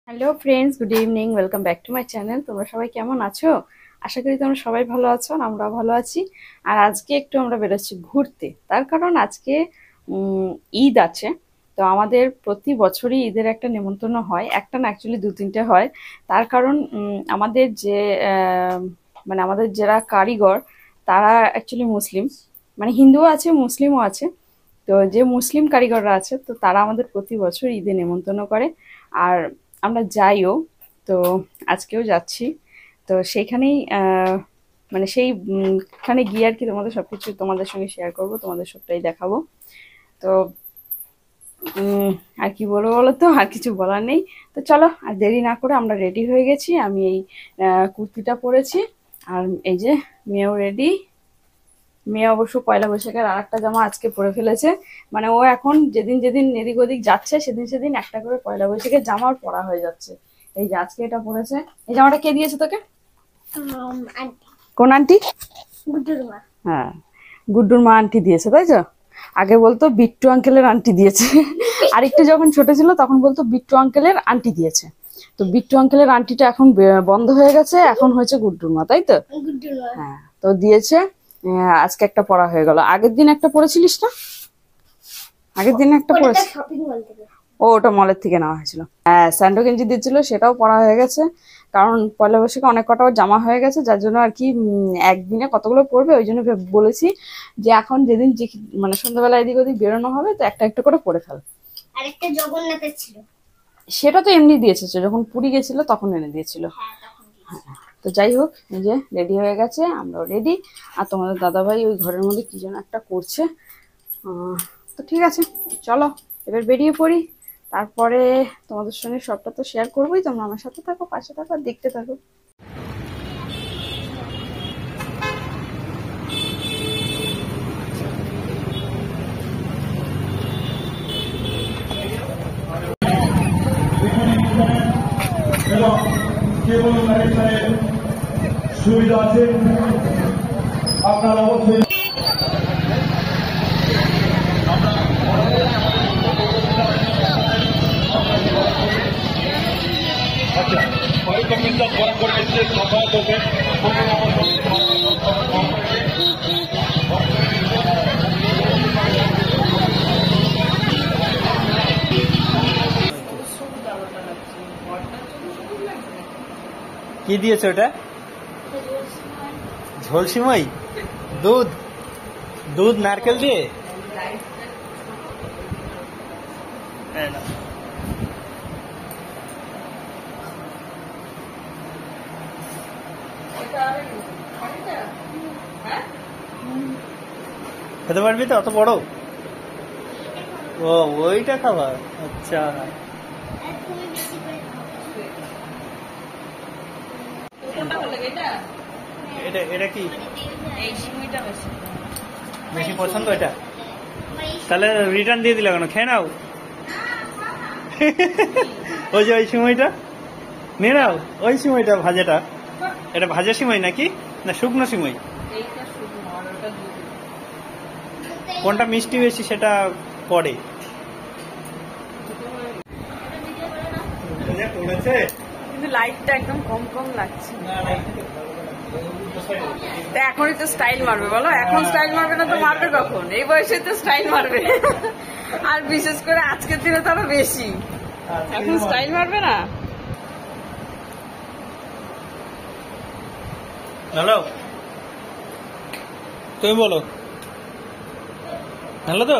Hello friends, good evening, welcome back to my channel. তোমরা সবাই কেমন আছো? আশা করি তোমরা সবাই ভালো আছো, আর আমরাও ভালো আছি। আর আজকে একটু আমরা বেরোচ্ছি ঘুরতে, তার কারণ আজকে ঈদ আছে। তো আমাদের প্রতি বছরই ঈদের একটা নেমন্তন্ন হয়, একটা না অ্যাকচুয়ালি দু তিনটে হয়। তার কারণ আমাদের যে মানে আমাদের যারা কারিগর, তারা অ্যাকচুয়ালি মুসলিম, মানে হিন্দুও আছে মুসলিমও আছে। তো যে মুসলিম কারিগররা আছে, তো তারা আমাদের প্রতি বছর ঈদে নেমন্তন্ন করে, আর আমরা যাইও। তো আজকেও যাচ্ছি। তো সেইখানেই মানে সেইখানে গিয়ে আর কি তোমাদের সবকিছু তোমাদের সঙ্গে শেয়ার করব, তোমাদের সবটাই দেখাবো। তো আর কি বলবো বলো তো, আর কিছু বলার নেই। তো চলো আর দেরি না করে আমরা রেডি হয়ে গেছি। আমি এই কুর্তিটা পরেছি, আর এই যে মেয়েও রেডি। মেয়ে অবশ্য পয়লা বৈশাখের আর একটা জামা আজকে পরে ফেলেছে। মানে ও এখন যেদিন যেদিন এদিক ওদিক যাচ্ছে, সেদিন সেদিন একটা করে পয়লা বৈশাখের জামা পরা হয়ে যাচ্ছে। এই যে আজকে এটা পরেছে। এই জামাটা কে দিয়েছে তোকে? কোন আন্টি? গুড্ডুর মা। হ্যাঁ, গুড্ডুর মা আন্টি দিয়েছে, তাই তো? আগে বলতো বিট্টু আঙ্কেলের আন্টি দিয়েছে, আর একটু যখন ছোট ছিল তখন বলতো বিট্টু আঙ্কেলের আন্টি দিয়েছে। তো বিট্টু আঙ্কেলের আন্টিটা এখন বন্ধ হয়ে গেছে, এখন হয়েছে গুড্ডুর মা, তাই তো? গুড্ডুর মা। হ্যাঁ, তো দিয়েছে। আজকে একটা পরা হয়ে গেল। আগের দিন একটা পরেছিলিস না? আগের দিন একটা পরেছি। শপিং মল থেকে। ওটা মলের থেকে নেওয়া হয়েছিল। হ্যাঁ, স্যান্ডো গেঞ্জি দিচ্ছিল, সেটাও পরা হয়ে গেছে। কারণ পয়লা বৈশাখে অনেক কটাও জামা হয়ে গেছে, যার জন্য আর কি একদিনে কতগুলো পরবে, ওই জন্য বলেছি যে এখন যেদিন মানে সন্ধ্যাবেলা এদিক ওদিক বেরোনো হবে, তো একটা একটা করে পরে ফেল। আরেকটা জগন্নাথের ছিল, সেটা তো এমনি দিয়েছে, যখন পুরী গেছিল তখন এনে দিয়েছিল। তো যাই হোক, এই যে রেডি হয়ে গেছে, আমরাও রেডি। আর তোমাদের দাদাভাই ওই ঘরের মধ্যে কি যেন একটা করছে। তো ঠিক আছে, চলো এবার বেরিয়ে পড়ি। তারপরে তোমাদের সঙ্গে সবটা তো শেয়ার করবোই। তোমরা আমার সাথে থাকো, পাশে থাকো, আর দেখতে থাকো। এবং কেবল কানেকশনের সুবিধা আছে, আপনারা অবশ্যই কি দিয়েছে ওটা? ঝোল সিমাই, দুধ দুধ নারকেল দিয়ে। খেতে পারবি তো? অত বড়? ও, ওইটা খাবার। আচ্ছা, এটা এটা কি বেশি পছন্দ এটা? তাহলে রিটার্ন দিয়ে দিলে কেন? খেয়ে নাও। ওই যে ওই সিমাইটা নিয়ে নাও, ওই সিমাইটা ভাজাটা। এটা ভাজা সিমাই নাকি না শুকনো সিমাই? কোনটা মিষ্টি বেশি সেটা পরে পড়েছে, কিন্তু লাইটটা একদম কম কম লাগছে। এখনই তো স্টাইল মারবে, বলো? এখন স্টাইল মারবে না তো মারবে কখন? এই বয়সে তো স্টাইল মারবে, আর বিশেষ করে আজকের দিনে তো আরো বেশি। এখন স্টাইল মারবে না। হ্যালো, তুমি বলো। হ্যালো, তো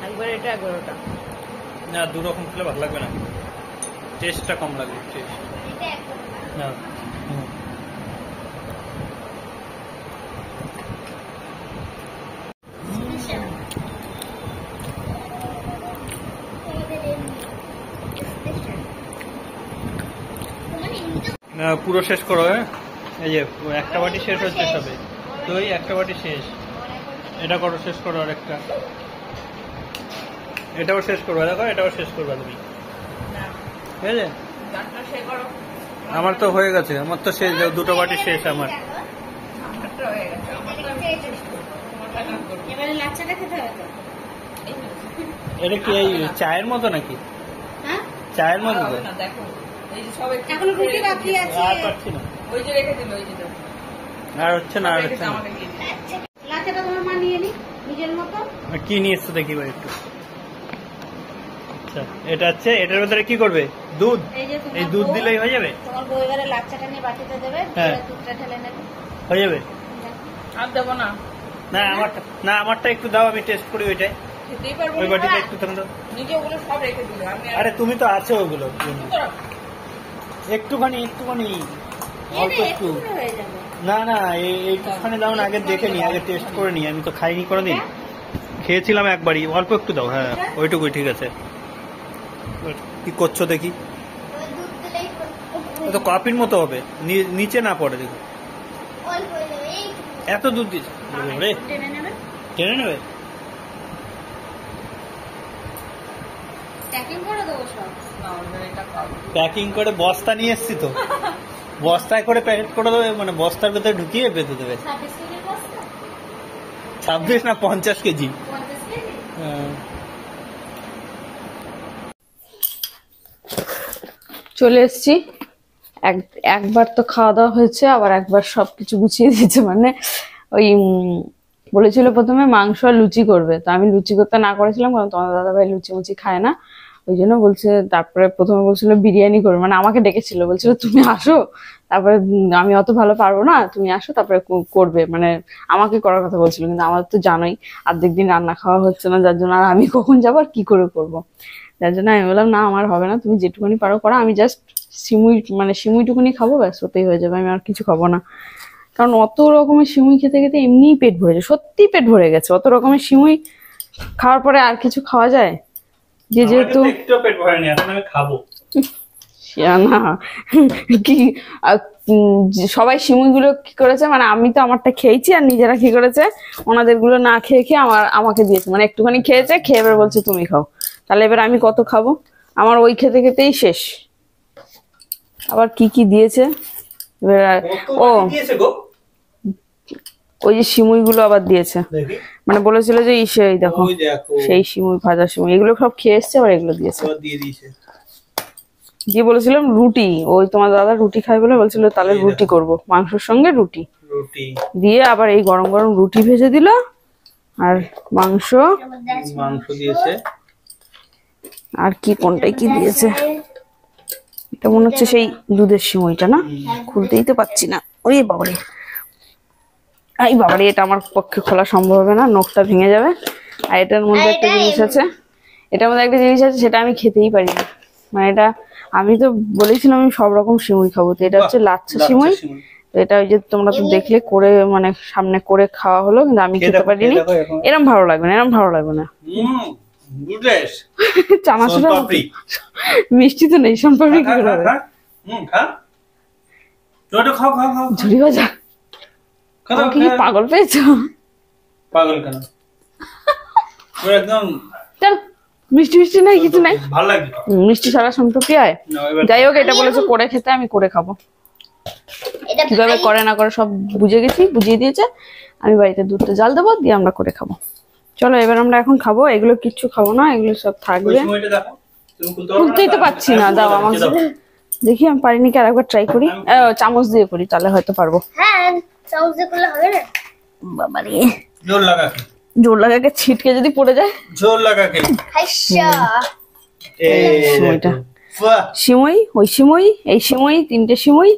একবার এটা একবার ওটা। না, দু রকম খেলে ভালো লাগবে না, টেস্টটা কম লাগবে। টেস্ট না। পুরো শেষ করো। হ্যাঁ, এই যে একটা বাটি শেষ হচ্ছে সবে, তো ওই একটা বাটি শেষ। এটা করো, শেষ করো। আর একটা এটাও শেষ করবে, দেখো এটাও শেষ করবে তুমি, ঠিক আছে? আমার তো হয়ে গেছে, আমার তো শেষ, দুটো বাটি শেষ আমার। এবারে লাচ্চাটা খেতে হবে তো। এটা কি এই চায়ের মতো নাকি? হ্যাঁ চায়ের মতো তো? এখন রুটি বাকি আছে। আর পারছি না, আর হচ্ছে না, আর হচ্ছে না। লাচ্চাটা তোমার মা নিয়ে নি নিজের মতো। আর কি নিয়ে এসছো দেখি ভাই একটু। আচ্ছা, এটা হচ্ছে, এটার ভেতরে কি করবে? দুধ। এই যে তোমার এই দুধ বউ- দিলেই হয়ে যাবে? তোমার বউ এবারে লাচ্চাটা নিয়ে বাটিতে দেবে, হ্যাঁ। দুধটা ঢেলে নেবে। হয়ে যাবে? আর দেবো না, না আমারটা, না আমারটা একটু দাও, আমি টেস্ট করি ওইটাই। খেতেই পারবো ওই না। বাটিটা একটু তখন দাও। নিজে ওগুলো সব রেখে দিলে আমি আরে তুমি তো আছো ওগুলো, একটুখানি একটুখানি অল্প একটু। হয়ে যাবে। না না, এইটুখানি দাও না, আগে দেখে নি, আগে টেস্ট করে নি, আমি তো খাইনি কোনোদিন, খেয়েছিলাম একবারই, অল্প একটু দাও। হ্যাঁ ওইটুকুই ঠিক আছে। কি করছো দেখি? ওই দুধ দিলেই ও তো কফির মতো হবে, নিচে না পড়ে দেখো। অল্প হয়ে যাবে। এই এত দুধ দিচ্ছে রে, টেনে নেবে। টেনে নেবে? প্যাকিং করে দেবো সব। প্যাকিং করে বস্তা নিয়ে এসছি তো, বস্তায় করে প্যাকেট করে দেবে, মানে বস্তার ভেতরে ঢুকিয়ে বেঁধে দেবে। 26 কেজি বস্তা? 26 না 50 কেজি। 50 কেজি? হ্যাঁ। চলে এসেছি। একবার তো খাওয়া দাওয়া হয়েছে, আবার একবার সবকিছু গুছিয়ে দিয়েছে। মানে ওই বলেছিল প্রথমে মাংস আর লুচি করবে, তো আমি লুচি করতে না করেছিলাম, কারণ তোমার দাদা ভাই লুচি মুচি খায় না, ওই জন্য বলছে। তারপরে প্রথমে বলছিল বিরিয়ানি করবে, মানে আমাকে ডেকেছিল, বলছিল তুমি আসো, তারপরে আমি অত ভালো পারবো না, তুমি আসো তারপরে করবে, মানে আমাকে করার কথা বলছিল। কিন্তু আমার তো জানোই অর্ধেক দিন রান্না খাওয়া হচ্ছে না, যার জন্য আর আমি কখন যাবো আর কি করে করবো, যার জন্য আমি বললাম না আমার হবে না, তুমি যেটুকুনি পারো করো, আমি জাস্ট সিমুইটুকুনি খাবো, ব্যাস ওতেই হয়ে যাবে, আমি আর কিছু খাবো না। কারণ অত রকমের সিমুই খেতে খেতে এমনিই পেট ভরে যায়, সত্যি পেট ভরে গেছে। অত রকমের সিমুই খাওয়ার পরে আর কিছু খাওয়া যায়? যেহেতু একটু পেট ভরেনি, এখন আমি খাবো। না কি সবাই সিমুইগুলো কি করেছে, মানে আমি তো আমারটা খেয়েছি, আর নিজেরা কি করেছে ওনাদের গুলো না খেয়ে খেয়ে আমাকে দিয়েছে, মানে একটুখানি খেয়েছে, খেয়ে এবার বলছে তুমি খাও। তাহলে এবার আমি কত খাবো? আমার ওই খেতে খেতেই শেষ। আবার কি কি দিয়েছে এবার ও দিয়েছে গো, ওই যে সিমুই গুলো আবার দিয়েছে, দেখি। মানে বলেছিল যে এই দেখো ওই দেখো, সেই সিমুই, ভাজা সিমুই, এগুলো সব খেয়ে এসছে, আবার এগুলো দিয়েছে। আবার দিয়ে দিয়েছে। দিয়ে বলেছিলাম রুটি, ওই তোমার দাদা রুটি খায় বলে বলছিল তাহলে রুটি করব, মাংসের সঙ্গে রুটি রুটি দিয়ে আবার এই গরম গরম রুটি ভেজে দিল, আর মাংস, মাংস দিয়েছে। আর কি কোনটাই কি দিয়েছে, এটা মনে হচ্ছে সেই দুধের সিমইটা না, খুলতেই তো পাচ্ছি না। ওই বাবারে, এই বাবারে, এটা আমার পক্ষে খোলা সম্ভব হবে না, নখটা ভেঙে যাবে। আর এটার মধ্যে একটা জিনিস আছে, এটার মধ্যে একটা জিনিস আছে, সেটা আমি খেতেই পারি না। মানে এটা আমি তো বলেছিলাম আমি সব রকম সিমুই খাবো, তো এটা হচ্ছে লাচ্ছা সিমুই। তো এটা ওই যে তোমরা তো দেখলে করে, মানে সামনে করে খাওয়া হলো, কিন্তু আমি খেতে পারিনি। এরম ভালো লাগবে না, এরম ভালো লাগবে না। চানাচুর মিষ্টি তো নেই, সম্পর্কে কি করে হবে? ঝুড়ি ভাজা আমাকে কি পাগল পেয়েছো? পাগল কেন? একদম চল, মিষ্টি মিষ্টি নাই, কিছু নাই, ভালো লাগে। মিষ্টি ছাড়া সম্পর্কে হয়। যাই হোক, এটা বলেছে করে খেতে, আমি করে খাবো। এটা কিভাবে করে না করে সব বুঝিয়ে দিয়েছে। আমি বাড়িতে দুধটা জাল দেবো, দিয়ে আমরা করে খাবো। চলো এবার আমরা এখন খাবো, এগুলো কিচ্ছু খাবো না, এগুলো সব থাকবে। খুলতেই তো পাচ্ছি না, দাও আমাকে দেখি, আমি পারিনি কি, আরেকবার ট্রাই করি, চামচ দিয়ে করি, তাহলে হয়তো পারবো। হ্যাঁ চামচ দিয়ে করলে হবে না। বাবারে, জোর লাগা, জোর লাগাকে ছিটকে যদি পড়ে যায়। জোর লাগা কে হাইশা সিমইটা, সিমই, ওই সিমই, এই সিমই, তিনটে সিমই,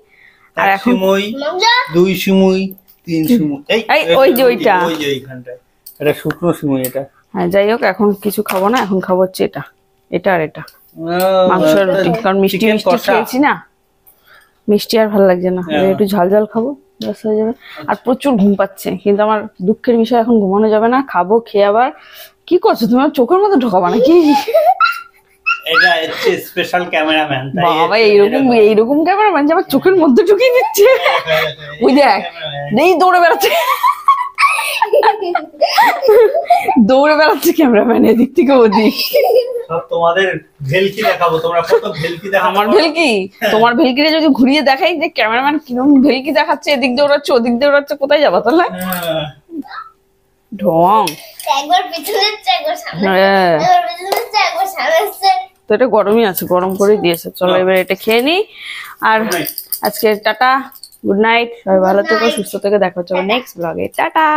আর এখন সিমই, মজা। 2 সিমই, 3 সিমই, এই ওই যে ওইটা, ওই যে এইখানটায় এটা শুকনো সিমই এটা। হ্যাঁ যাই হোক, এখন কিছু খাবো না, এখন খাবো হচ্ছে এটা, এটা আর এটা, মাংস আর রুটি। কারণ মিষ্টি মিষ্টি খেয়েছি না, মিষ্টি আর ভালো লাগছে না, একটু ঝাল ঝাল খাবো, ব্যাস হয়ে যাবে। আর প্রচুর ঘুম পাচ্ছে, কিন্তু আমার দুঃখের বিষয় এখন ঘুমানো যাবে না, খাবো, খেয়ে আবার কি করছো তুমি, আমার চোখের মধ্যে ঢোকাবা নাকি? এটা হচ্ছে স্পেশাল ক্যামেরাম্যান, তাই বাবা এইরকম ক্যামেরাম্যান যে আমার চোখের মধ্যে ঢুকিয়ে দিচ্ছে। ওই দেখ, নেই দৌড়ে বেড়াচ্ছে, দৌড়ে বেড়াচ্ছে ক্যামেরাম্যান এদিক থেকে ওদিক। সব তোমাদের ভেলকি দেখাবো, তোমরা কত ভেলকি দেখাবো। আমার ভেলকি, তোমার ভেলকিরে যদি ঘুরিয়ে দেখাই যে ক্যামেরাম্যান কিরকম ভেলকি দেখাচ্ছে, এদিক দৌড়াচ্ছে ওদিক দৌড়াচ্ছে, কোথায় যাবো তাহলে? ঢং। একবার পিছনে যাচ্ছে একবার সামনে হ্যাঁ একবার পিছনে যাচ্ছে একবার সামনে আসছে। তো এটা গরমই আছে, গরম করে দিয়েছে। চলো এবার এটা খেয়ে নিই। আর আজকে টাটা, গুড নাইট, সবাই ভালো থেকো, সুস্থ থেকো, দেখা হচ্ছে নেক্সট ব্লগে। টাটা।